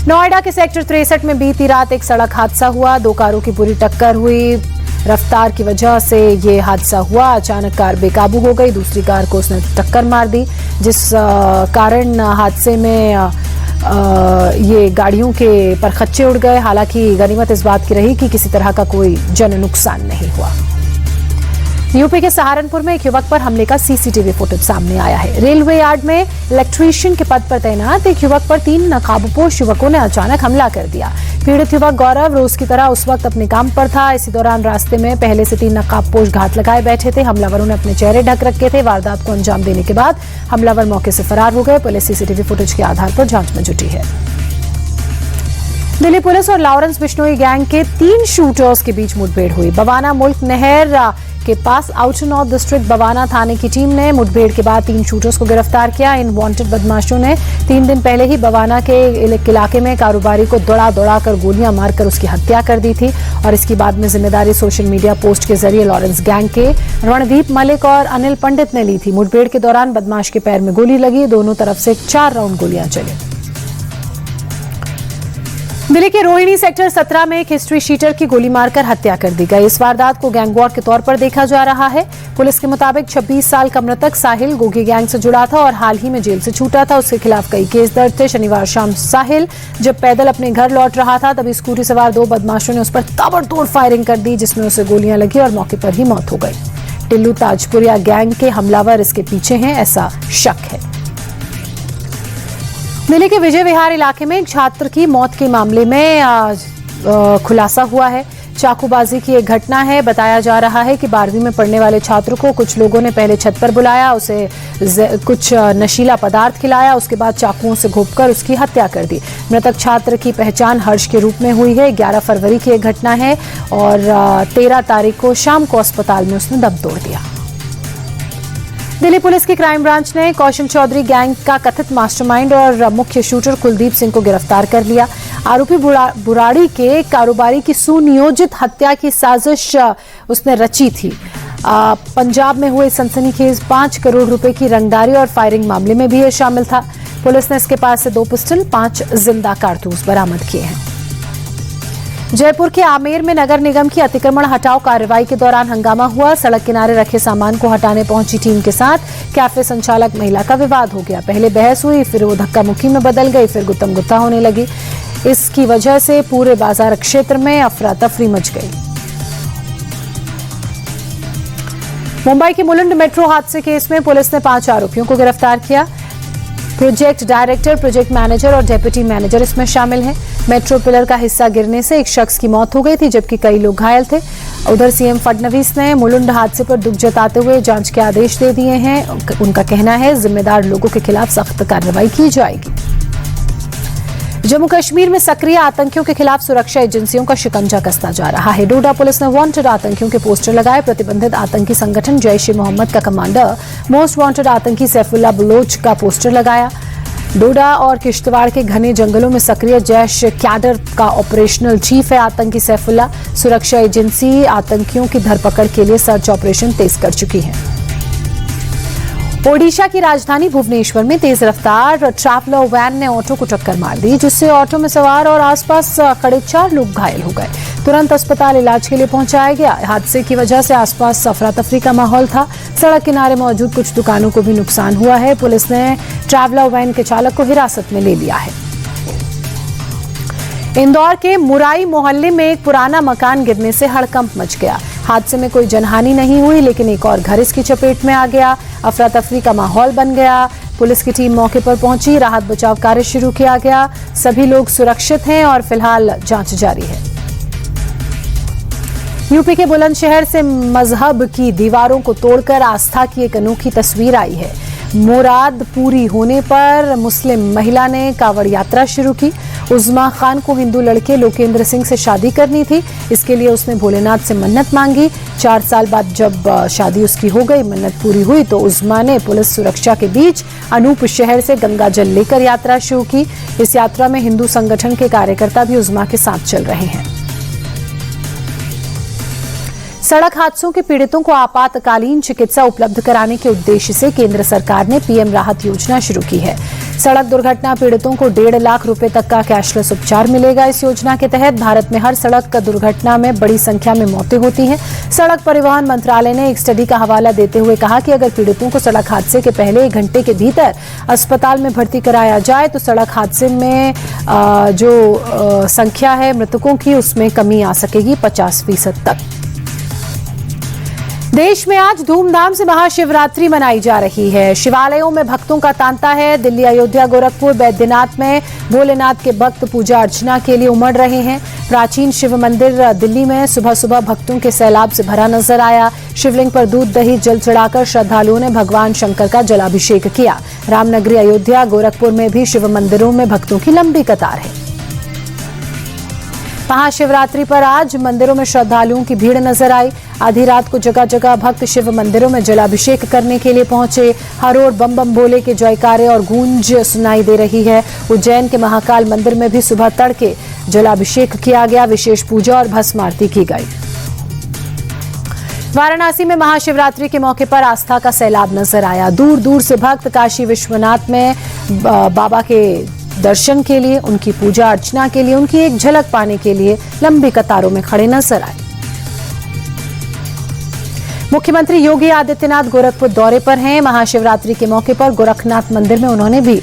नोएडा के सेक्टर 63 में बीती रात एक सड़क हादसा हुआ। दो कारों की बुरी टक्कर हुई। रफ्तार की वजह से ये हादसा हुआ। अचानक कार बेकाबू हो गई, दूसरी कार को उसने टक्कर मार दी, जिस कारण हादसे में ये गाड़ियों के परखच्चे उड़ गए। हालांकि गनीमत इस बात की रही कि किसी तरह का कोई जन नुकसान नहीं हुआ। यूपी के सहारनपुर में एक युवक पर हमले का सीसीटीवी फुटेज सामने आया है। रेलवे यार्ड में इलेक्ट्रीशियन के पद पर तैनात एक युवक पर 3 नकाबपोश युवकों ने अचानक हमला कर दिया। पीड़ित युवक गौरव रोज की तरह उस वक्त अपने काम पर था। इसी दौरान रास्ते में पहले से 3 नकाबपोश घात लगाए बैठे थे। हमलावरों ने अपने चेहरे ढक रखे थे। वारदात को अंजाम देने के बाद हमलावर मौके से फरार हो गए। पुलिस सीसीटीवी फुटेज के आधार पर जांच में जुटी है। दिल्ली पुलिस और लॉरेंस बिश्नोई गैंग के 3 शूटर्स के बीच मुठभेड़ हुई। बवाना मुल्क नहर के पास आउटर नॉर्थ डिस्ट्रिक्ट बवाना थाने की टीम ने मुठभेड़ के बाद 3 शूटर्स को गिरफ्तार किया। इन वांटेड बदमाशों ने 3 दिन पहले ही बवाना के इलाके में कारोबारी को दौड़ा कर गोलियां मारकर उसकी हत्या कर दी थी और इसके बाद में जिम्मेदारी सोशल मीडिया पोस्ट के जरिए लॉरेंस गैंग के रणदीप मलिक और अनिल पंडित ने ली थी। मुठभेड़ के दौरान बदमाश के पैर में गोली लगी। दोनों तरफ से 4 राउंड गोलियां चली। दिल्ली के रोहिणी सेक्टर 17 में एक हिस्ट्री शीटर की गोली मारकर हत्या कर दी गई। इस वारदात को गैंगवॉर के तौर पर देखा जा रहा है। पुलिस के मुताबिक 26 साल का मृतक साहिल गोगी गैंग से जुड़ा था और हाल ही में जेल से छूटा था। उसके खिलाफ कई केस दर्ज थे। शनिवार शाम साहिल जब पैदल अपने घर लौट रहा था तभी स्कूटी सवार 2 बदमाशों ने उस पर ताबड़तोड़ फायरिंग कर दी, जिसमें उसे गोलियां लगी और मौके पर ही मौत हो गई। टिल्लू ताजपुरिया गैंग के हमलावर इसके पीछे हैं, ऐसा शक है। दिल्ली के विजय विहार इलाके में एक छात्र की मौत के मामले में खुलासा हुआ है। चाकूबाजी की एक घटना है। बताया जा रहा है कि 12वीं में पढ़ने वाले छात्र को कुछ लोगों ने पहले छत पर बुलाया, उसे कुछ नशीला पदार्थ खिलाया, उसके बाद चाकुओं से घोंपकर उसकी हत्या कर दी। मृतक छात्र की पहचान हर्ष के रूप में हुई है। 11 फरवरी की एक घटना है और 13 तारीख को शाम को अस्पताल में उसने दम तोड़ दिया। दिल्ली पुलिस की क्राइम ब्रांच ने कौशल चौधरी गैंग का कथित मास्टरमाइंड और मुख्य शूटर कुलदीप सिंह को गिरफ्तार कर लिया। आरोपी बुराड़ी के कारोबारी की सुनियोजित हत्या की साजिश उसने रची थी। पंजाब में हुए सनसनीखेज 5 करोड़ रुपए की रंगदारी और फायरिंग मामले में भी ये शामिल था। पुलिस ने इसके पास से 2 पिस्टल, 5 जिंदा कारतूस बरामद किए हैं। जयपुर के आमेर में नगर निगम की अतिक्रमण हटाओ कार्रवाई के दौरान हंगामा हुआ। सड़क किनारे रखे सामान को हटाने पहुंची टीम के साथ कैफे संचालक महिला का विवाद हो गया। पहले बहस हुई, फिर वो धक्का मुक्की में बदल गई, फिर गुत्तम गुत्ता होने लगी। इसकी वजह से पूरे बाजार क्षेत्र में अफरा तफरी मच गई। मुंबई के मुलुंड मेट्रो हादसे केस में पुलिस ने 5 आरोपियों को गिरफ्तार किया। प्रोजेक्ट डायरेक्टर, प्रोजेक्ट मैनेजर और डेप्यूटी मैनेजर इसमें शामिल हैं। मेट्रो पिलर का हिस्सा गिरने से एक शख्स की मौत हो गई थी, जबकि कई लोग घायल थे। उधर सीएम फडणवीस ने मुलुंड हादसे पर दुख जताते हुए जांच के आदेश दे दिए हैं। उनका कहना है जिम्मेदार लोगों के खिलाफ सख्त कार्रवाई की जाएगी। जम्मू कश्मीर में सक्रिय आतंकियों के खिलाफ सुरक्षा एजेंसियों का शिकंजा कसता जा रहा है। डोडा पुलिस ने वांटेड आतंकियों के पोस्टर लगाए। प्रतिबंधित आतंकी संगठन जैश ए मोहम्मद का कमांडर मोस्ट वांटेड आतंकी सैफुल्लाह बलोच का पोस्टर लगाया। डोडा और किश्तवाड़ के घने जंगलों में सक्रिय जैश कैडर का ऑपरेशनल चीफ है आतंकी सैफुल्लाह। सुरक्षा एजेंसी आतंकियों की धरपकड़ के लिए सर्च ऑपरेशन तेज कर चुकी है। ओडिशा की राजधानी भुवनेश्वर में तेज रफ्तार ट्रैवलर वैन ने ऑटो को टक्कर मार दी, जिससे ऑटो में सवार और आसपास खड़े 4 लोग घायल हो गए। तुरंत अस्पताल इलाज के लिए पहुंचाया गया। हादसे की वजह से आसपास अफरा तफरी का माहौल था। सड़क किनारे मौजूद कुछ दुकानों को भी नुकसान हुआ है। पुलिस ने ट्रैवलर वैन के चालक को हिरासत में ले लिया है। इंदौर के मुराई मोहल्ले में एक पुराना मकान गिरने से हड़कंप मच गया। हादसे में कोई जनहानि नहीं हुई, लेकिन एक और घर इसकी चपेट में आ गया। अफरा तफरी का माहौल बन गया। पुलिस की टीम मौके पर पहुंची। राहत बचाव कार्य शुरू किया गया। सभी लोग सुरक्षित हैं और फिलहाल जांच जारी है। यूपी के बुलंदशहर से मजहब की दीवारों को तोड़कर आस्था की एक अनोखी तस्वीर आई है। मुराद पूरी होने पर मुस्लिम महिला ने कांवड़ यात्रा शुरू की। उज़्मा खान को हिंदू लड़के लोकेंद्र सिंह से शादी करनी थी। इसके लिए उसने भोलेनाथ से मन्नत मांगी। 4 साल बाद जब शादी उसकी हो गई, मन्नत पूरी हुई, तो उज़्मा ने पुलिस सुरक्षा के बीच अनूप शहर से गंगा जल लेकर यात्रा शुरू की। इस यात्रा में हिंदू संगठन के कार्यकर्ता भी उज़्मा के साथ चल रहे हैं। सड़क हादसों के पीड़ितों को आपातकालीन चिकित्सा उपलब्ध कराने के उद्देश्य से केंद्र सरकार ने पीएम राहत योजना शुरू की है। सड़क दुर्घटना पीड़ितों को 1.5 लाख रुपए तक का कैशलेस उपचार मिलेगा। इस योजना के तहत भारत में हर सड़क दुर्घटना में बड़ी संख्या में मौतें होती हैं। सड़क परिवहन मंत्रालय ने एक स्टडी का हवाला देते हुए कहा कि अगर पीड़ितों को सड़क हादसे के पहले 1 घंटे के भीतर अस्पताल में भर्ती कराया जाए तो सड़क हादसे में जो संख्या है मृतकों की उसमें कमी आ सकेगी 50% तक। देश में आज धूमधाम से महाशिवरात्रि मनाई जा रही है। शिवालयों में भक्तों का तांता है। दिल्ली, अयोध्या, गोरखपुर, बैद्यनाथ में भोलेनाथ के भक्त पूजा अर्चना के लिए उमड़ रहे हैं। प्राचीन शिव मंदिर दिल्ली में सुबह सुबह भक्तों के सैलाब से भरा नजर आया। शिवलिंग पर दूध दही जल चढ़ाकर श्रद्धालुओं ने भगवान शंकर का जलाभिषेक किया। रामनगरी, अयोध्या, गोरखपुर में भी शिव मंदिरों में भक्तों की लंबी कतार है। महाशिवरात्रि पर आज मंदिरों में श्रद्धालुओं की भीड़ नजर आई। आधी रात को जगह जगह भक्त शिव मंदिरों में जलाभिषेक करने के लिए पहुंचे। हर ओर बम बम भोले के जयकारे और गूंज सुनाई दे रही है। उज्जैन के महाकाल मंदिर में भी सुबह तड़के जलाभिषेक किया गया। विशेष पूजा और भस्म आरती की गई। वाराणसी में महाशिवरात्रि के मौके पर आस्था का सैलाब नजर आया। दूर दूर से भक्त काशी विश्वनाथ में बाबा के दर्शन के लिए, उनकी पूजा अर्चना के लिए, उनकी एक झलक पाने के लिए लंबी कतारों में खड़े नजर आए। मुख्यमंत्री योगी आदित्यनाथ गोरखपुर दौरे पर हैं। महाशिवरात्रि के मौके पर गोरखनाथ मंदिर में उन्होंने भी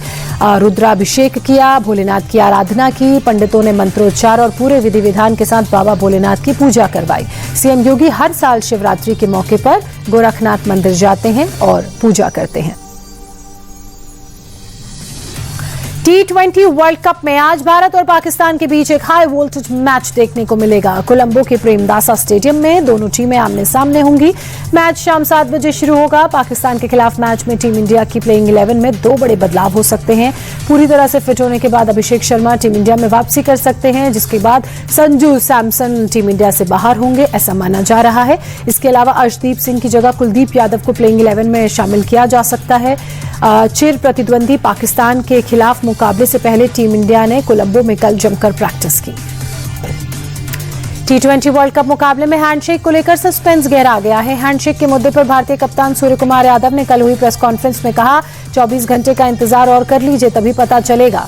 रुद्राभिषेक किया, भोलेनाथ की आराधना की। पंडितों ने मंत्रोच्चार और पूरे विधि विधान के साथ बाबा भोलेनाथ की पूजा करवाई। सीएम योगी हर साल शिवरात्रि के मौके पर गोरखनाथ मंदिर जाते हैं और पूजा करते हैं। T20 वर्ल्ड कप में आज भारत और पाकिस्तान के बीच एक हाई वोल्टेज मैच देखने को मिलेगा। कोलंबो के प्रेमदासा स्टेडियम में दोनों टीमें आमने सामने होंगी। मैच शाम 7 बजे शुरू होगा। पाकिस्तान के खिलाफ मैच में टीम इंडिया की प्लेइंग 11 में 2 बड़े बदलाव हो सकते हैं। पूरी तरह से फिट होने के बाद अभिषेक शर्मा टीम इंडिया में वापसी कर सकते हैं, जिसके बाद संजू सैमसन टीम इंडिया से बाहर होंगे, ऐसा माना जा रहा है। इसके अलावा अर्शदीप सिंह की जगह कुलदीप यादव को प्लेइंग 11 में शामिल किया जा सकता है। चिर प्रतिद्वंदी पाकिस्तान के खिलाफ मुकाबले से पहले टीम इंडिया ने कोलंबो में कल जमकर प्रैक्टिस की। T20 वर्ल्ड कप मुकाबले में हैंडशेक को लेकर सस्पेंस गहरा गया है। हैंडशेक के मुद्दे पर भारतीय कप्तान सूर्य कुमार यादव ने कल हुई प्रेस कॉन्फ्रेंस में कहा, 24 घंटे का इंतजार और कर लीजिए, तभी पता चलेगा।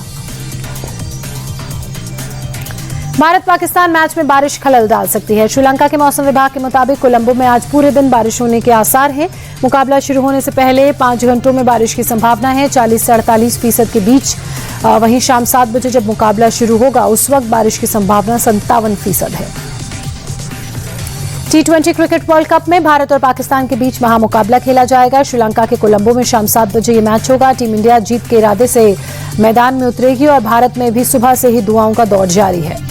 भारत पाकिस्तान मैच में बारिश खलल डाल सकती है। श्रीलंका के मौसम विभाग के मुताबिक कोलंबो में आज पूरे दिन बारिश होने के आसार हैं। मुकाबला शुरू होने से पहले 5 घंटों में बारिश की संभावना है, 40 से 48% के बीच। वहीं शाम 7 बजे जब मुकाबला शुरू होगा उस वक्त बारिश की संभावना 57% है। T20 क्रिकेट वर्ल्ड कप में भारत और पाकिस्तान के बीच महामुकाबला खेला जाएगा। श्रीलंका के कोलंबो में शाम 7 बजे ये मैच होगा। टीम इंडिया जीत के इरादे से मैदान में उतरेगी और भारत में भी सुबह से ही दुआओं का दौर जारी है।